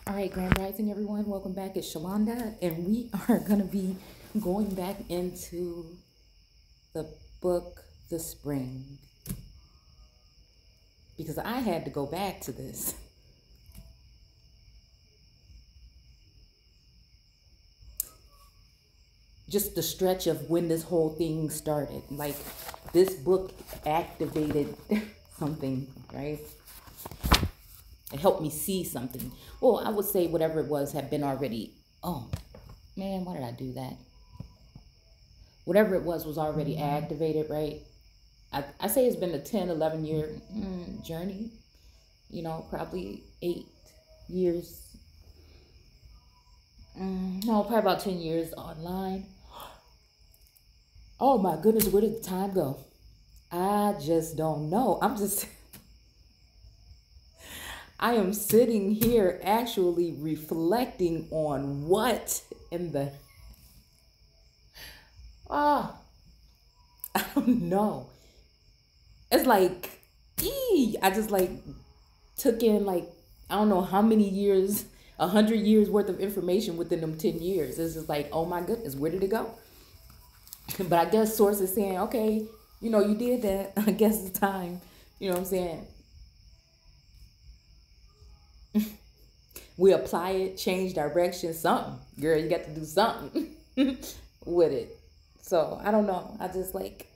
All right, Grand Rising, everyone. Welcome back. It's Shalonda, and we are going to be going back into the book, The Spring, because I had to go back to this. Just the stretch of when this whole thing started. Like, this book activated something, right? It helped me see something. Well, I would say whatever it was had been already. Oh, man, why did I do that? Whatever it was already activated, right? I say it's been a 10, 11 year journey, probably 8 years. No, probably about 10 years online. Oh my goodness, where did the time go? I just don't know. I am sitting here actually reflecting on what in the, ah, I don't know. It's like, I just like took in like, I don't know how many years, 100 years worth of information within them 10 years. It's just like, oh my goodness, where did it go? But I guess sources saying, okay, you did that. I guess it's time. You know what I'm saying? We apply it, change direction, something. Girl, you got to do something with it. So I don't know. I just like,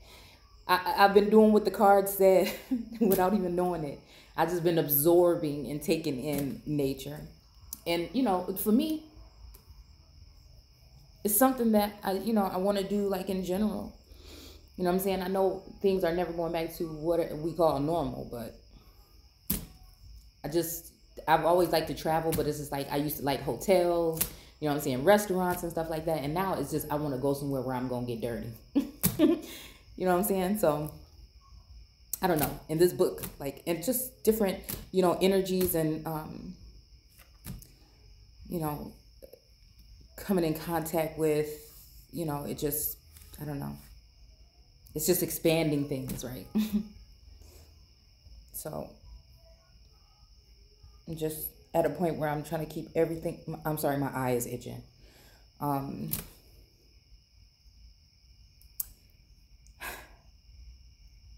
I've been doing what the card said without even knowing it. I just been absorbing and taking in nature. And, for me, it's something that I want to do like in general. You know what I'm saying? I know things are never going back to what we call normal, but I've always liked to travel, but it's just like I used to like hotels, you know what I'm saying, restaurants and stuff like that. And now it's just I want to go somewhere where I'm going to get dirty. You know what I'm saying? So I don't know. In this book, like, and just different, energies and, you know, coming in contact with, it just, I don't know. It's just expanding things, right? So I'm just at a point where I'm trying to keep everything. I'm sorry, my eye is itching. Um,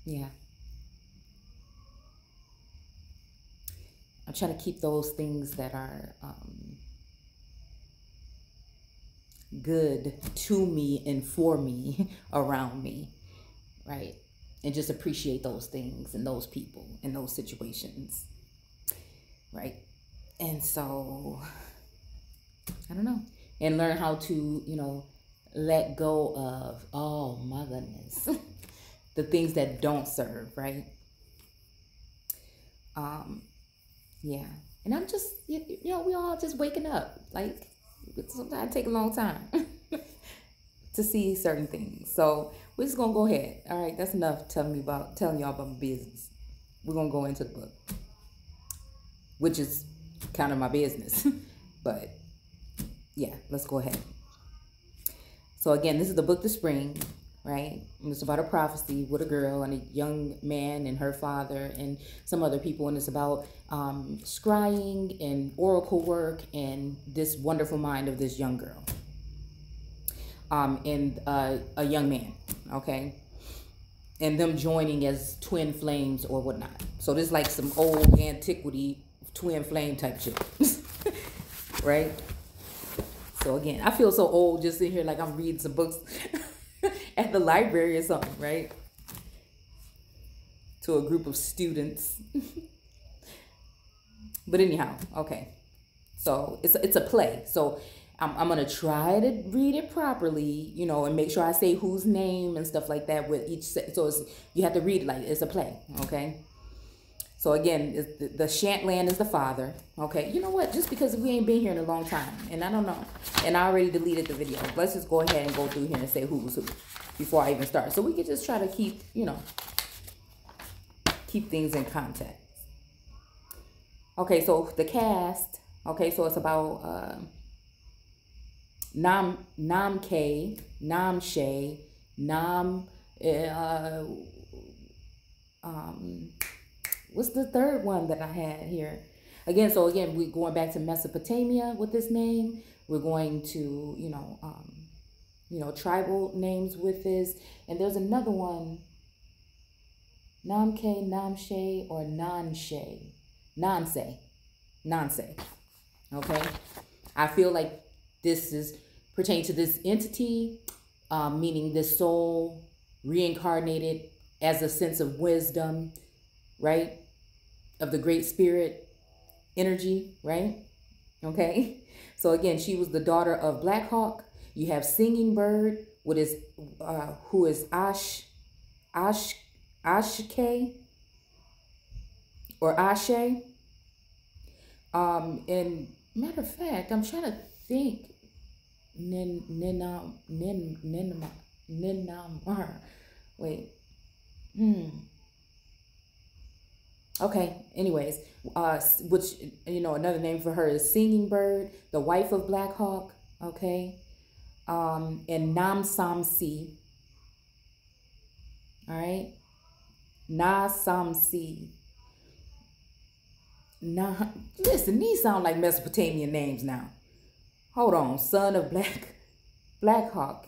yeah. I'm trying to keep those things that are good to me and for me around me, right? And just appreciate those things and those people and those situations, right? And so, I don't know. And learn how to, let go of, oh my goodness, the things that don't serve, right? Um, yeah. And I'm just, we all just waking up. Like, sometimes it take a long time to see certain things. So we're just gonna go ahead. All right, that's enough telling y'all about my business. We're gonna go into the book, which is kind of my business. But yeah, let's go ahead. So again, this is the book, The Spring, right? And it's about a prophecy with a girl and a young man and her father and some other people. And it's about scrying and oracle work and this wonderful mind of this young girl and a young man, okay? And them joining as twin flames or whatnot. So this is like some old antiquity twin flame type shit, right? So again, I feel so old just sitting here like I'm reading some books at the library or something, right? To a group of students. But anyhow, okay. So it's a play. So I'm gonna try to read it properly, and make sure I say whose name and stuff like that with each. So you have to read it like it's a play, okay? So again, the Shantland is the father. Okay, you know what? Just because we ain't been here in a long time, and I don't know, and I already deleted the video. Let's just go ahead and go through here and say who's who before I even start. So we can just try to keep, keep things in context. Okay, so the cast. Okay, so it's about Namke, Namshe, Nam. What's the third one that I had here? Again, so again, we're going back to Mesopotamia with this name. We're going to, tribal names with this. And there's another one, Namke, Namshe, or Nanshe. Nanse. Okay? I feel like this is pertaining to this entity, meaning this soul reincarnated as a sense of wisdom, right? Of the Great Spirit energy, right? Okay? So again, she was the daughter of Black Hawk. You have Singing Bird, who is Ashke or Ashe. And matter of fact, I'm trying to think. Ninamar. Wait. Okay. Anyways, which another name for her is Singing Bird, the wife of Black Hawk. Okay. And Nam Samsi. All right. Na Samsi. Listen, these sound like Mesopotamian names now. Hold on. Son of Black Hawk.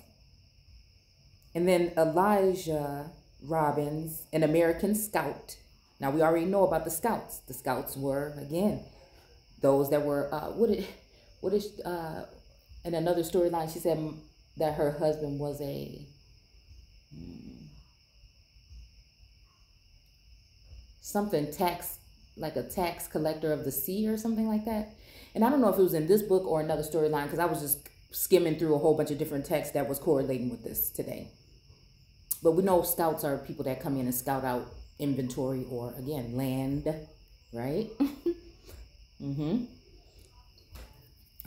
And then Elijah Robbins, an American scout. Now, we already know about the scouts. The scouts were, again, those that were, in another storyline, she said that her husband was like a tax collector of the sea or something like that. And I don't know if it was in this book or another storyline, because I was just skimming through a whole bunch of different texts that was correlating with this today. But we know scouts are people that come in and scout out inventory or, again, land, right?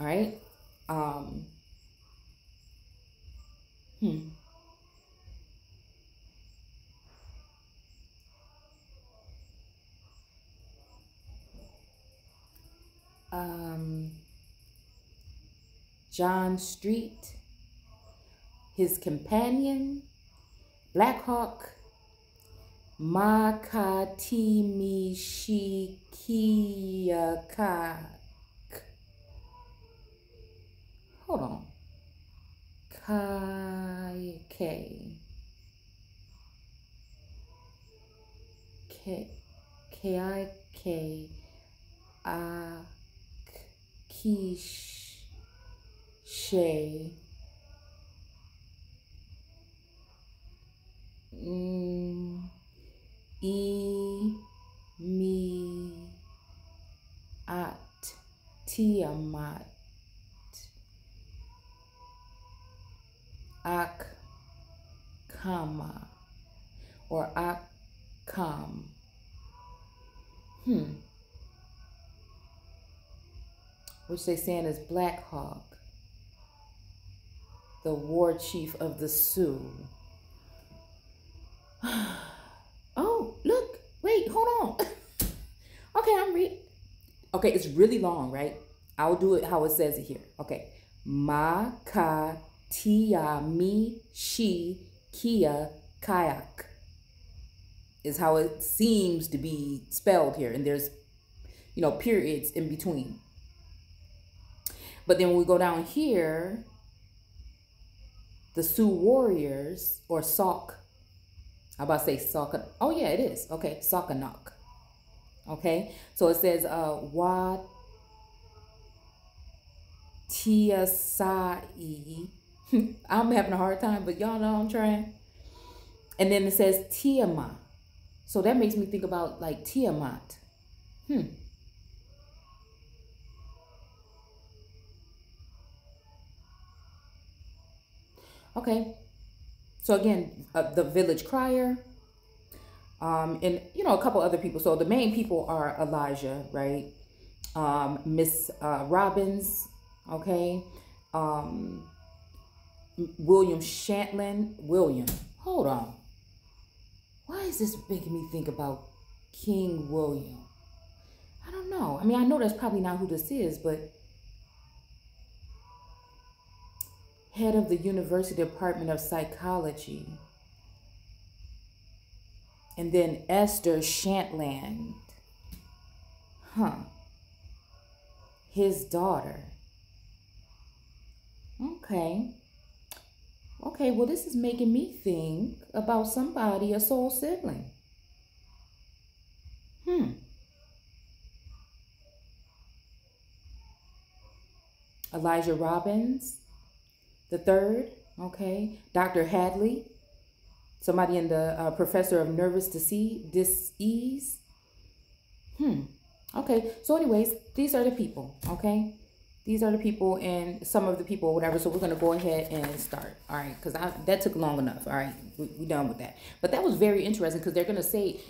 All right. John Street, his companion, Black Hawk, Makatimishikiaka. Hold on. Shay. Me at Tiamat Akama or Akam. Which they saying is Black Hawk, the war chief of the Sioux. Oh, look, wait, hold on. Okay, I'm reading. Okay, it's really long, right? I'll do it how it says it here. Okay. Ma ka tia mi shi kia kayak is how it seems to be spelled here. And there's, periods in between. But then when we go down here, the Sioux warriors, or Sauk, I'm about to say Sauk. Oh, yeah, it is. Okay, Saukanak. Okay, so it says, Wa Tia Sai. I'm having a hard time, but y'all know I'm trying. And then it says Tiamat. So that makes me think about like Tiamat. Okay. So again, the village crier, and a couple other people. So the main people are Elijah, right? Miss Robbins, okay. William Shantlin. Hold on. Why is this making me think about King William? I don't know. I mean, I know that's probably not who this is, but head of the University Department of Psychology. And then Esther Shantland. his daughter. Okay. Okay, well, this is making me think about somebody, a soul sibling. Hmm. Elijah Robbins, the third. Okay. Dr. Hadley, somebody in the professor of nervous disease. Hmm. Okay. So, anyways, these are the people. Okay. These are the people and some of the people, whatever. So we're gonna go ahead and start. All right, because that took long enough. All right, we done with that. But that was very interesting because they're gonna say,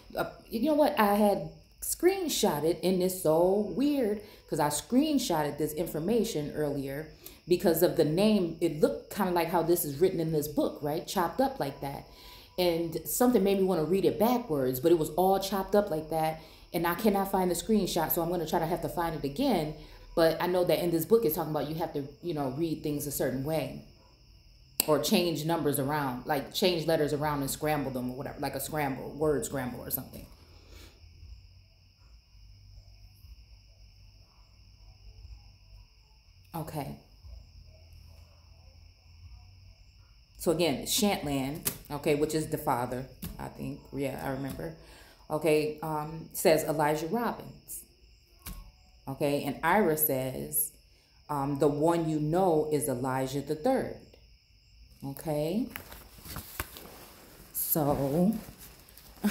you know what? I had screenshotted, and it's so weird because I screenshotted this information earlier because of the name. It looked kind of like how this is written in this book, right? Chopped up like that. And something made me want to read it backwards, but it was all chopped up like that. And I cannot find the screenshot, so I'm going to try to have to find it again. But I know that in this book, it's talking about you have to, read things a certain way or change numbers around, like change letters around and scramble them or whatever, like a scramble, word scramble or something. Okay. So again, Shantland, okay, which is the father, I think. Yeah, I remember. Okay, says Elijah Robbins. Okay, and Ira says, the one you know is Elijah the third. Okay, so, all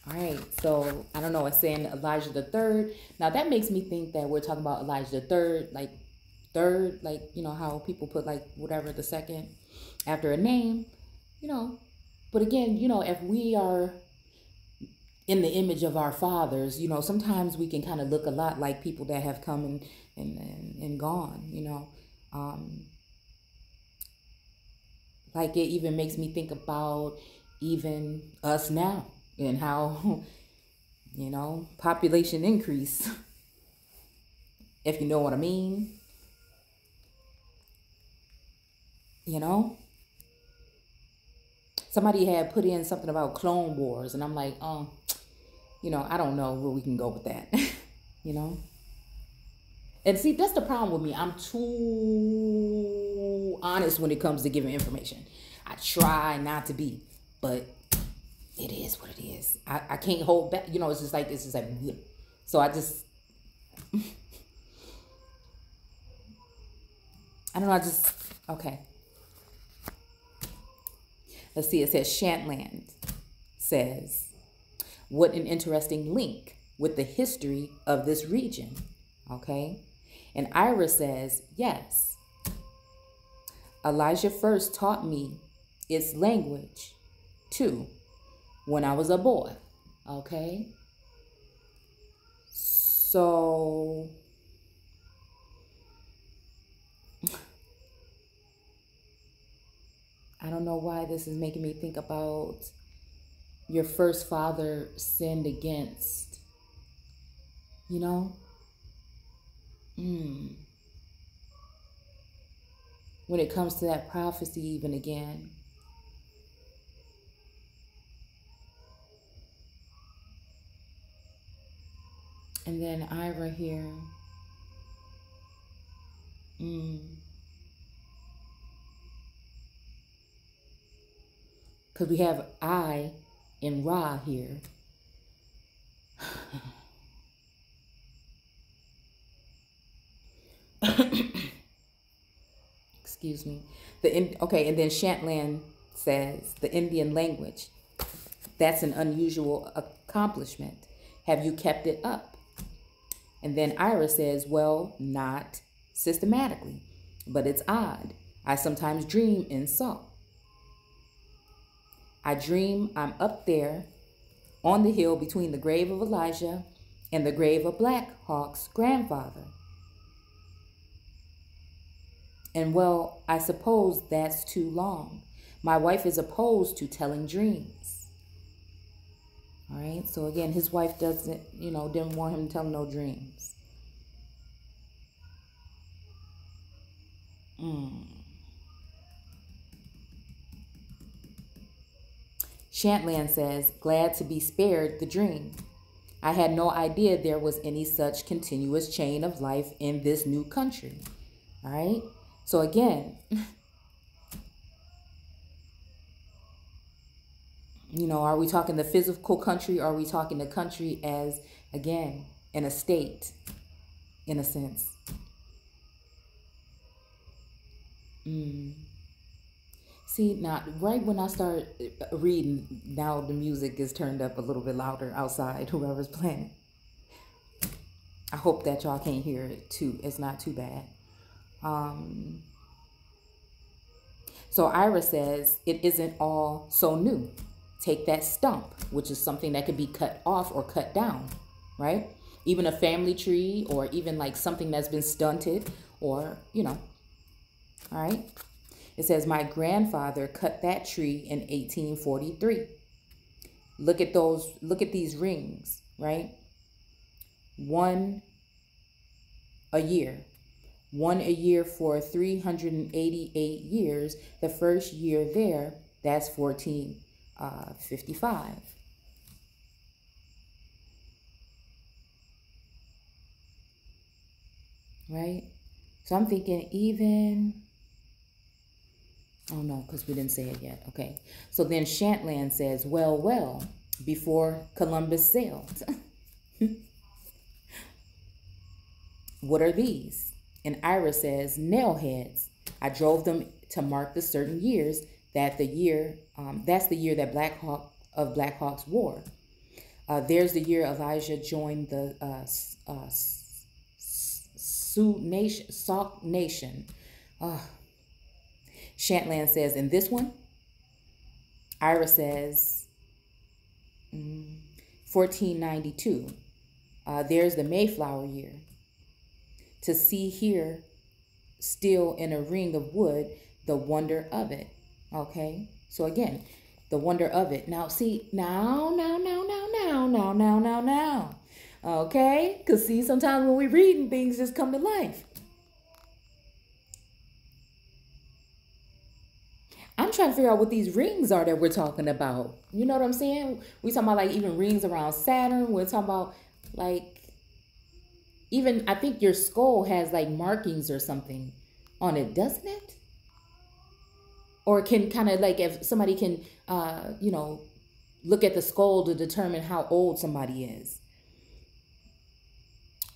right, so I don't know, it's saying Elijah the third. Now that makes me think that we're talking about Elijah the third, like third, like, how people put like whatever the second after a name, you know. But again, if we are in the image of our fathers, sometimes we can kind of look a lot like people that have come and gone, like it even makes me think about even us now and how, population increase, if you know what I mean, you know. Somebody had put in something about Clone Wars, and I'm like, I don't know where we can go with that, you know. And see, that's the problem with me. I'm too honest when it comes to giving information. I try not to be, but it is what it is. I can't hold back. It's just like, bleh. So I just, I don't know. Okay. Let's see. It says Shantland says, what an interesting link with the history of this region. Okay. And Ira says, yes. Elijah first taught me its language, too, when I was a boy. Okay. So, I don't know why this is making me think about your first father sinned against, you know? When it comes to that prophecy, even again. And then Ira here. Because we have I and Ra here. Excuse me. Okay, and then Shantland says the Indian language. That's an unusual accomplishment. Have you kept it up? And then Ira says, well, not systematically, but it's odd. I sometimes dream in song. I dream I'm up there on the hill between the grave of Elijah and the grave of Black Hawk's grandfather. And well, I suppose that's too long. My wife is opposed to telling dreams. All right, so again, his wife didn't want him to tell no dreams. Shantland says, glad to be spared the dream. I had no idea there was any such continuous chain of life in this new country. All right. So again, are we talking the physical country, or are we talking the country as, again, an estate, in a sense? See, now, right when I start reading, now the music is turned up a little bit louder outside, whoever's playing. I hope that y'all can't hear it too. It's not too bad. So Ira says, it isn't all so new. Take that stump, which is something that could be cut off or cut down, right? Even a family tree, or even like something that's been stunted, or, all right? It says, my grandfather cut that tree in 1843. Look at these rings, right? One a year. One a year for 388 years. The first year there, that's 1455. Right? So I'm thinking even, oh no, because we didn't say it yet. Okay. So then Shantland says, well, before Columbus sailed. What are these? And Ira says, nail heads. I drove them to mark the certain years that's the year that Black Hawk's War. There's the year Elijah joined the Sauk Nation. Shantland says, in this one, Ira says, 1492. There's the Mayflower year. To see here, still in a ring of wood, the wonder of it. Okay? So again, the wonder of it. Now, see, now. Okay? Because see, sometimes when we're reading, things just come to life. I'm trying to figure out what these rings are that we're talking about. You know what I'm saying? We talking about like even rings around Saturn. We're talking about like, even I think your skull has like markings or something on it, doesn't it? Or can kind of like, if somebody can, look at the skull to determine how old somebody is.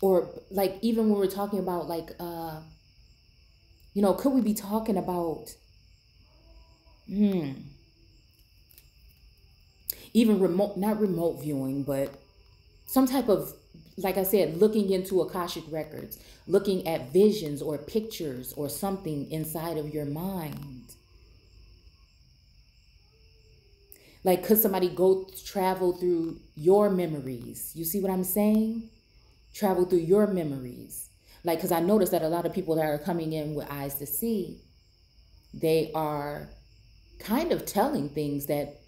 Or like, even when we're talking about like, could we be talking about, even not remote viewing, but some type of, like I said, looking into Akashic records, looking at visions or pictures or something inside of your mind. Like, could somebody travel through your memories? You see what I'm saying? Travel through your memories. Like, because I noticed that a lot of people that are coming in with eyes to see, they are kind of telling things that,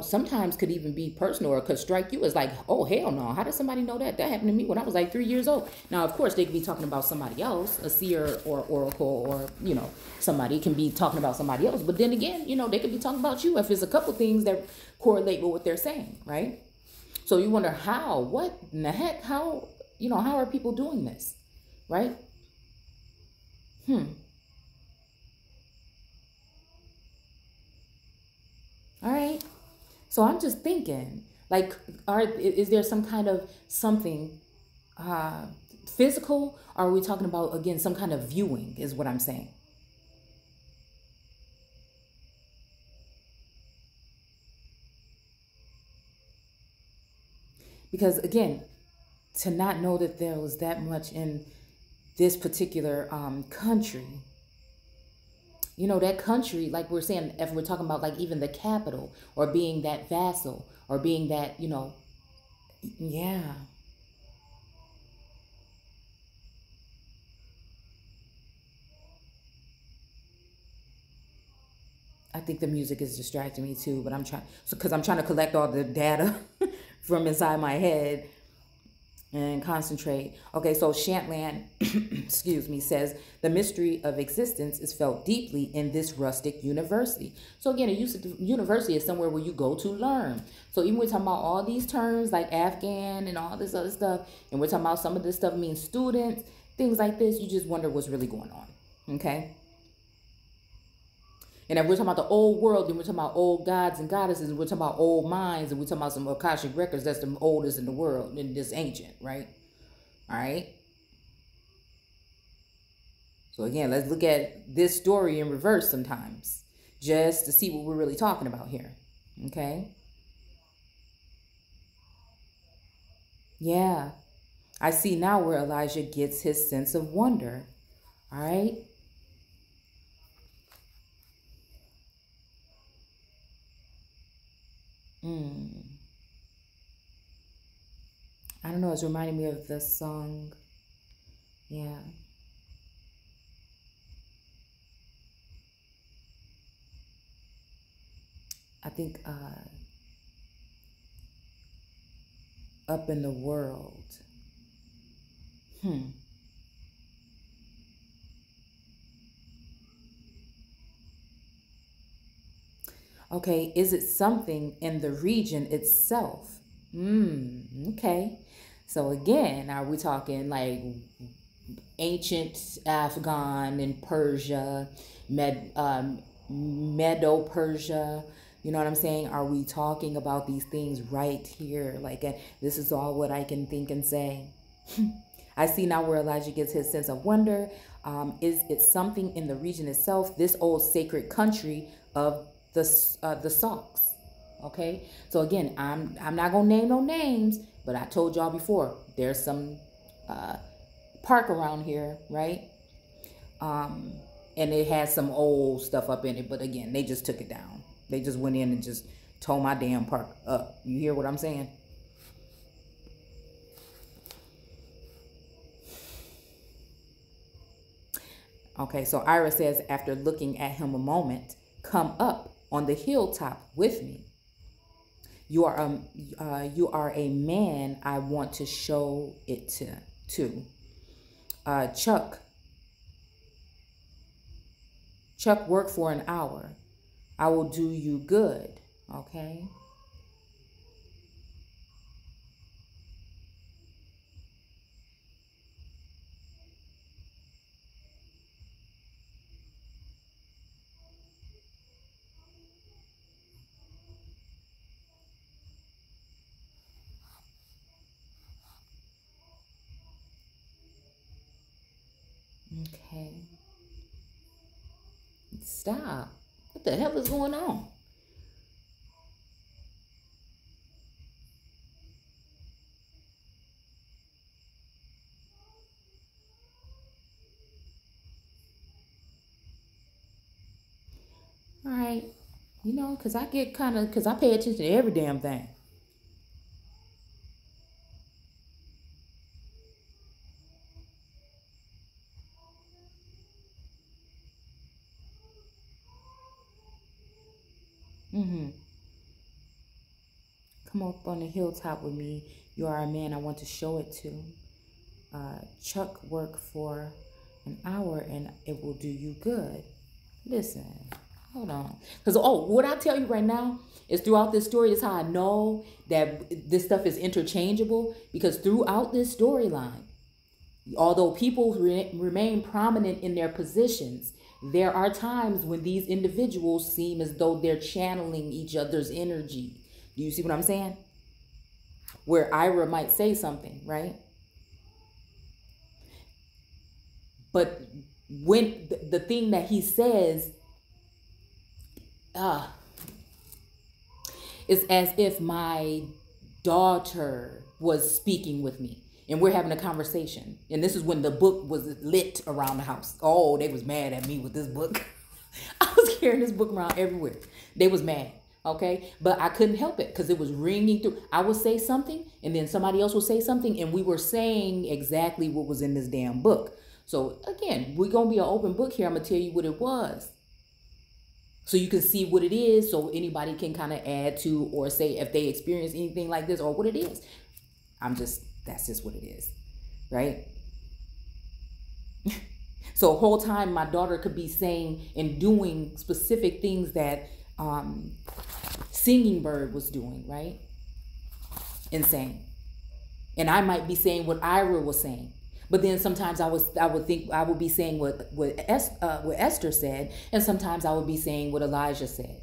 sometimes could even be personal or could strike you as like, oh, hell no. How does somebody know that? That happened to me when I was like 3 years old. Now, of course, they could be talking about somebody else, a seer or oracle, or, somebody can be talking about somebody else. But then again, they could be talking about you if there's a couple things that correlate with what they're saying, right? So you wonder what in the heck, how are people doing this, right? All right. So I'm just thinking, like, is there some kind of something physical? Or are we talking about, again, some kind of viewing is what I'm saying? Because, again, to not know that there was that much in this particular country, that country, like we're saying, if we're talking about like even the capital or being that vassal or being that, yeah. I think the music is distracting me too, but because I'm trying to collect all the data from inside my head. and concentrate. Okay, so Shantland, excuse me, says the mystery of existence is felt deeply in this rustic university. So again, a university is somewhere where you go to learn. So even we're talking about all these terms like Afghan and all this other stuff, and we're talking about some of this stuff means students, things like this, you just wonder what's really going on. Okay. And if we're talking about the old world, then we're talking about old gods and goddesses, and we're talking about old minds, and we're talking about some Akashic records that's the oldest in the world and this ancient, right? All right. So again, let's look at this story in reverse sometimes, just to see what we're really talking about here. Okay. Yeah. I see now where Elijah gets his sense of wonder. All right. I don't know. It's reminding me of the song. Yeah. I think Up in the World. Okay, is it something in the region itself? Okay. So again, are we talking like ancient Afghan and Persia, Medo-Persia? You know what I'm saying? Are we talking about these things right here? Like, this is all what I can think and say. I see now where Elijah gets his sense of wonder. Is it something in the region itself? This old sacred country of the Sacs. Okay, so again, I'm not gonna name no names, but I told y'all before there's some park around here, right? And it has some old stuff up in it, but again, they just took it down. They just went in and just tore my damn park up. You hear what I'm saying? Okay, so Ira says, after looking at him a moment, come up on the hilltop with me. You are a man I want to show it to. Chuck worked for an hour. I will do you good. Okay. Okay. Stop. What the hell is going on? All right. You know, because I get because I pay attention to every damn thing. Come up on the hilltop with me. You are a man I want to show it to. Chuck worked for an hour and it will do you good. Listen, hold on. Because, what I tell you right now is throughout this story, this is how I know that this stuff is interchangeable. Because throughout this storyline, although people remain prominent in their positions, there are times when these individuals seem as though they're channeling each other's energy. Do you see what I'm saying? Where Ira might say something, right? But when the thing that he says, it's as if my daughter was speaking with me and we're having a conversation. And this is when the book was lit around the house. Oh, they was mad at me with this book. I was carrying this book around everywhere. They was mad. Okay, but I couldn't help it because it was ringing through. I would say something and then somebody else would say something and we were saying exactly what was in this damn book. So again, we're going to be an open book here. I'm going to tell you what it was so you can see what it is, so anybody can kind of add to or say if they experience anything like this or what it is. I'm just That's just what it is, right? So a whole time my daughter could be saying and doing specific things that Singing Bird was doing, right? Insane. And I might be saying what Ira was saying. But then sometimes I would think I would be saying what Esther said, and sometimes I would be saying what Elijah said,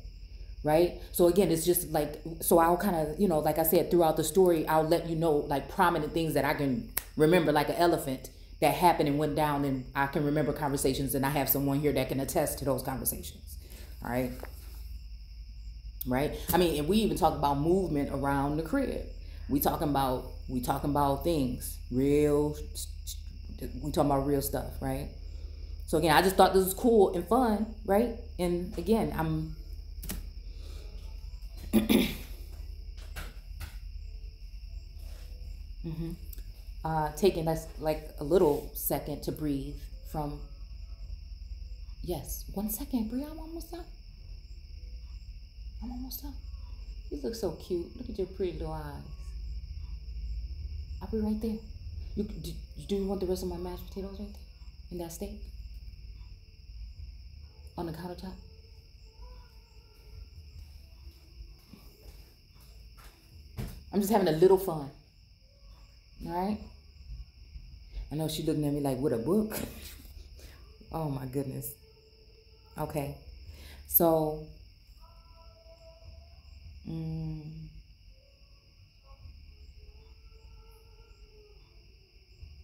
right? So again, it's just like, so I'll kind of, like I said, throughout the story, I'll let you know like prominent things that I can remember, like an elephant that happened and went down, and I can remember conversations, and I have someone here that can attest to those conversations. All right. Right. I mean, and we even talk about movement around the crib. We talking about things real. We talking about real stuff, right? So again, I just thought this was cool and fun, right? And again, I'm taking us like a little second to breathe from. Yes, 1 second, Bria. I'm almost done. You look so cute. Look at your pretty little eyes. I'll be right there. Do you want the rest of my mashed potatoes right there? In that steak? On the countertop? I'm just having a little fun. Alright? I know she's looking at me like, with a book? Oh my goodness. Okay. So...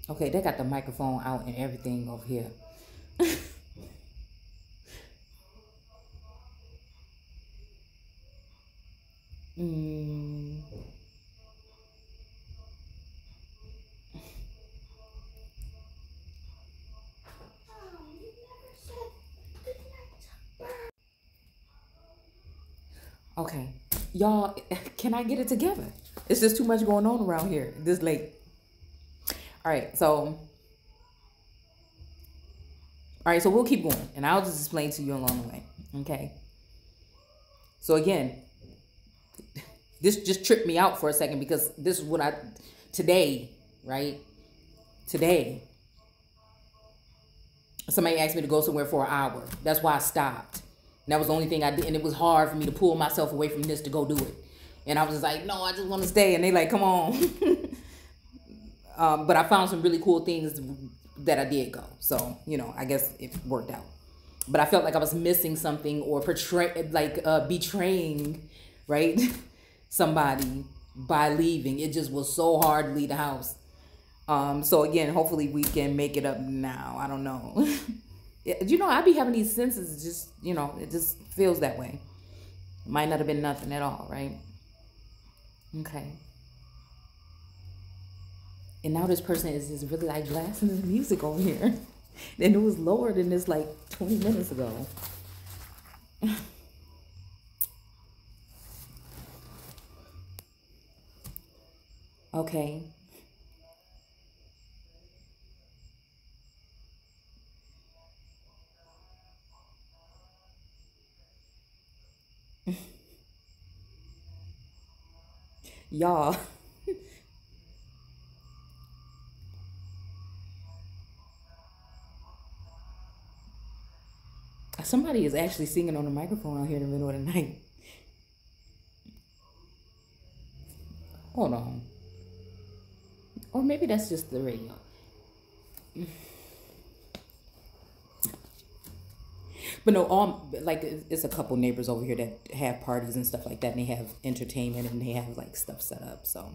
Okay, they got the microphone out and everything over here. Okay. Y'all, can I get it together? It's just too much going on around here this late. All right, so we'll keep going, and I'll just explain to you along the way, okay? So again, this just tripped me out for a second because this is what today, somebody asked me to go somewhere for an hour. That's why I stopped. And that was the only thing I did, and it was hard for me to pull myself away from this to go do it. And I was just like, no, I just want to stay, and they like, come on. But I found some really cool things that I did go. So, I guess it worked out. But I felt like I was missing something or betraying, right, somebody by leaving. It just was so hard to leave the house. So again, hopefully we can make it up now. I don't know. I be having these senses, just, it just feels that way. Might not have been nothing at all, right? Okay. And now this person is just really like blasting the music over here. And it was lower than this like 20 minutes ago. Okay. Y'all. Somebody is actually singing on the microphone out here in the middle of the night. Hold on. Or maybe that's just the radio. But no, it's a couple neighbors over here that have parties and stuff like that, and they have entertainment and they have like stuff set up. So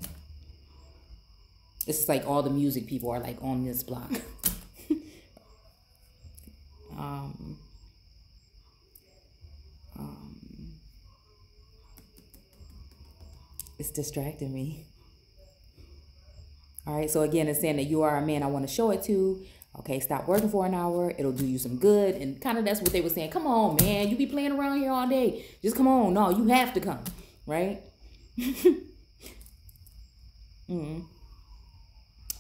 it's like all the music people are like on this block. It's distracting me. All right, so again, it's saying that you are a man I want to show it to. Okay, stop working for an hour. It'll do you some good. And kind of that's what they were saying. Come on, man. You be playing around here all day. Just come on. No, you have to come. Right?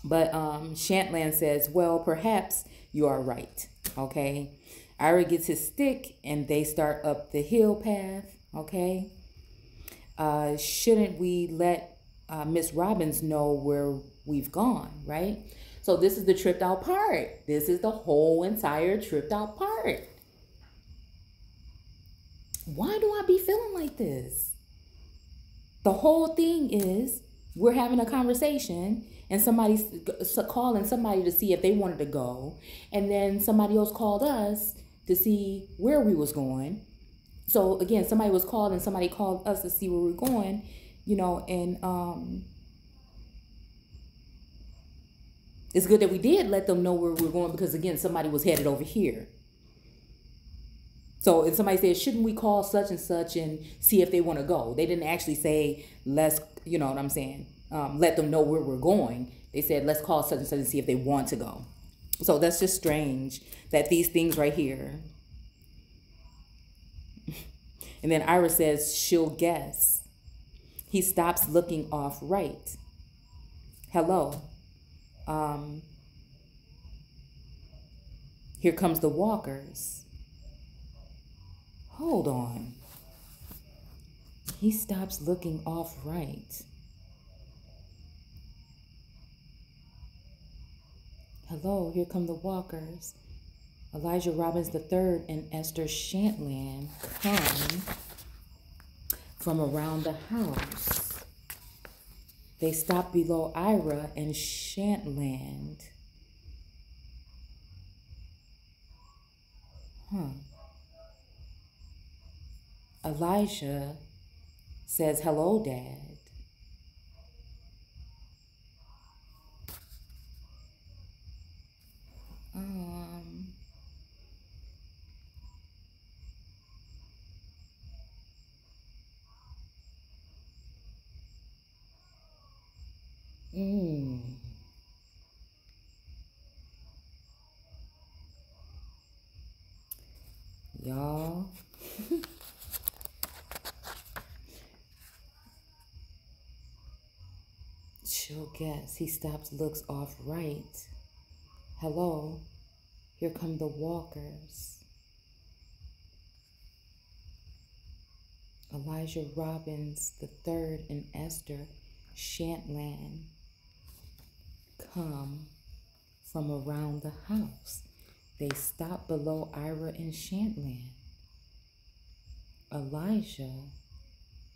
But Shantland says, well, perhaps you are right. Okay. Ira gets his stick and they start up the hill path. Okay. Shouldn't we let Miss Robbins know where we've gone, right? So this is the tripped out part. This is the whole entire tripped out part. Why do I be feeling like this? The whole thing is we're having a conversation and somebody's calling somebody to see if they wanted to go. And then somebody else called us to see where we was going. So again, somebody was called and somebody called us to see where we're going, and it's good that we did let them know where we're going because again, somebody was headed over here. So if somebody said, shouldn't we call such and such and see if they want to go? They didn't actually say, let's, you know what I'm saying? Let them know where we're going. They said, let's call such and such and see if they want to go. So that's just strange that these things right here. And then Ira says, she'll guess. He stops looking off right. Hello. Here comes the walkers. Hold on. He stops looking off right. Hello, here come the walkers. Elijah Robbins III and Esther Shantland come from around the house. They stop below Ira and Shantland. Elijah says, hello, Dad. Y'all. She'll guess. He stops, looks off right. Hello. Here come the walkers. Elijah Robbins III and Esther Shantland come from around the house. They stop below Ira and Shantland. Elijah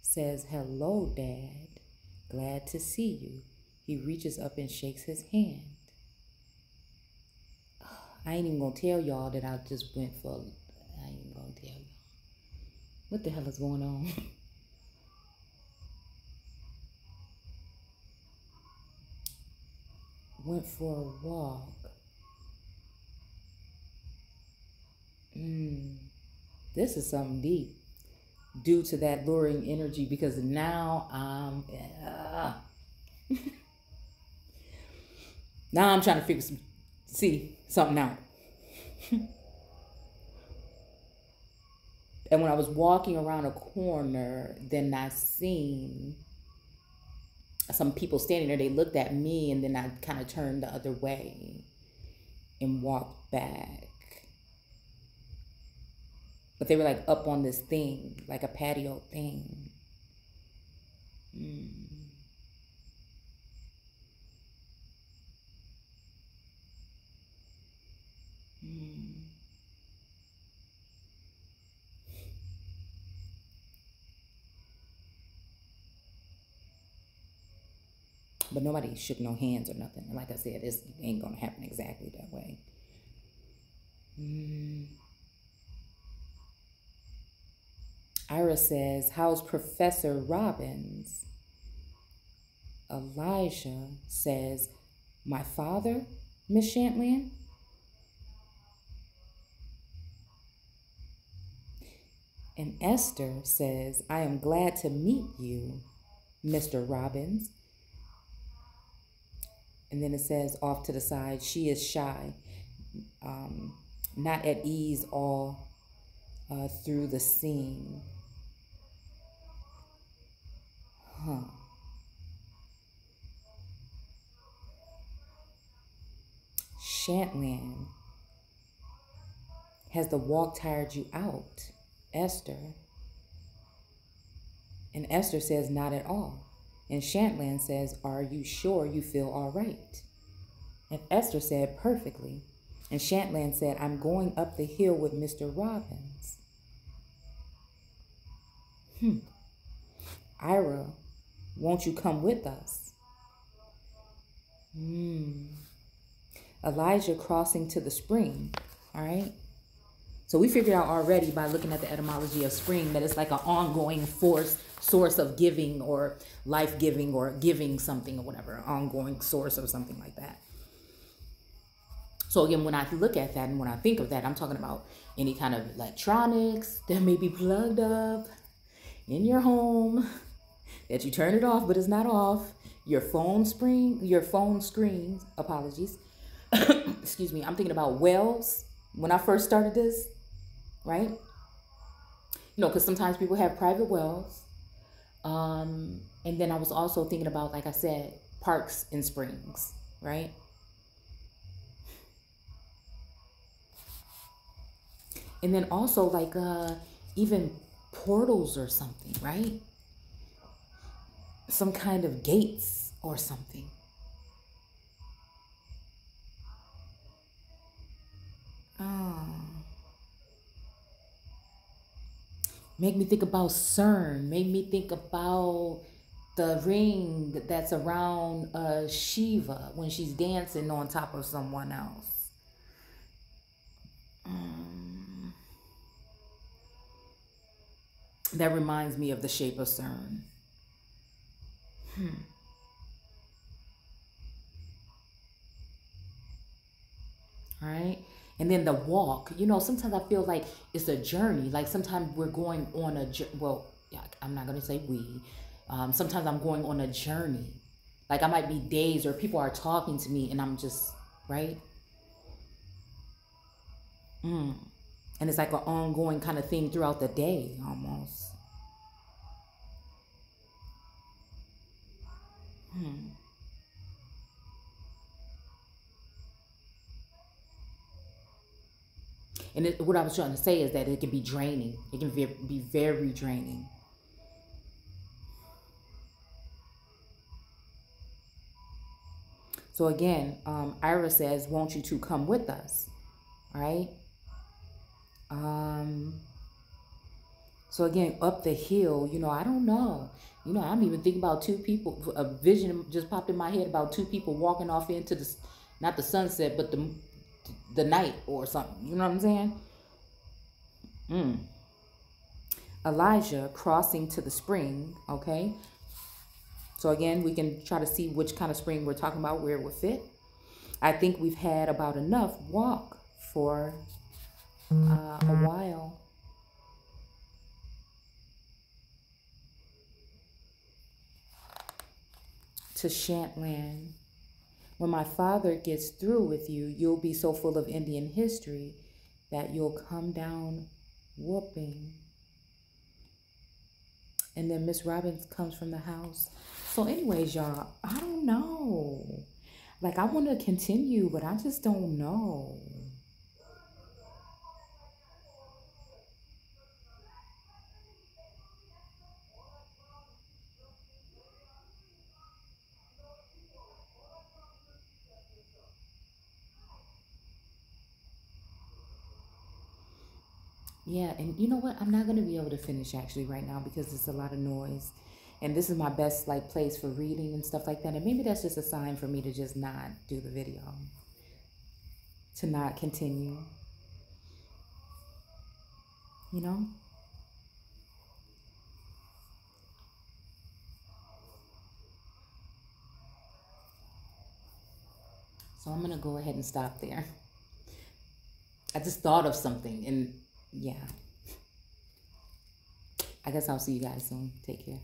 says, hello, Dad. Glad to see you. He reaches up and shakes his hand. I ain't even gonna tell y'all that I just went for, I ain't even gonna tell y'all. What the hell is going on? Went for a walk. This is something deep due to that luring energy because now now I'm trying to see something out. And when I was walking around a corner, then I seen some people standing there. They looked at me and then I kind of turned the other way and walked back. But they were like up on this thing, like a patio thing. But nobody shook no hands or nothing. And like I said, this ain't gonna happen exactly that way. Ira says, how's Professor Robbins? Elijah says, my father, Miss Shantland? And Esther says, I am glad to meet you, Mr. Robbins. And then it says off to the side, she is shy, not at ease all through the scene. Shantland, has the walk tired you out, Esther? And Esther says, not at all. And Shantland says, are you sure you feel all right? And Esther said, perfectly. And Shantland said, I'm going up the hill with Mr. Robbins. Ira, won't you come with us? Elijah crossing to the spring. All right. So we figured out already by looking at the etymology of spring that it's like an ongoing source of giving or life giving or giving something or whatever, an ongoing source or something like that. So again, when I look at that and when I think of that, I'm talking about any kind of electronics that may be plugged up in your home, that you turn it off, but it's not off. Your phone screens, apologies. Excuse me. I'm thinking about wells when I first started this, right? Because sometimes people have private wells. And then I was also thinking about, like I said, parks and springs, right? And then also like even portals or something, right? Some kind of gates or something. Make me think about CERN. Make me think about the ring that's around Shiva when she's dancing on top of someone else. That reminds me of the shape of CERN. All right. And then the walk, sometimes I feel like it's a journey. Like sometimes we're going on I'm not going to say we. Sometimes I'm going on a journey. Like I might be days or people are talking to me and I'm just, right? And it's like an ongoing kind of thing throughout the day almost. And what I was trying to say is that it can be draining. It can be very draining. So again, Ira says, won't you two come with us? All right. So again, up the hill, I don't know. I'm even thinking about two people. A vision just popped in my head about two people walking off into not the sunset, but the night or something. You know what I'm saying? Elijah crossing to the spring. Okay. So again, we can try to see which kind of spring we're talking about, where it would fit. I think we've had about enough walk for a while. To Shantland. When my father gets through with you, you'll be so full of Indian history that you'll come down whooping. And then Miss Robbins comes from the house. So anyways, y'all, I don't know. Like, I want to continue, but I just don't know. Yeah, and you know what? I'm not going to be able to finish actually right now because there's a lot of noise. And this is my best place for reading and stuff like that. And maybe that's just a sign for me to just not do the video. To not continue. You know? So I'm going to go ahead and stop there. I just thought of something and yeah. I guess I'll see you guys soon. Take care.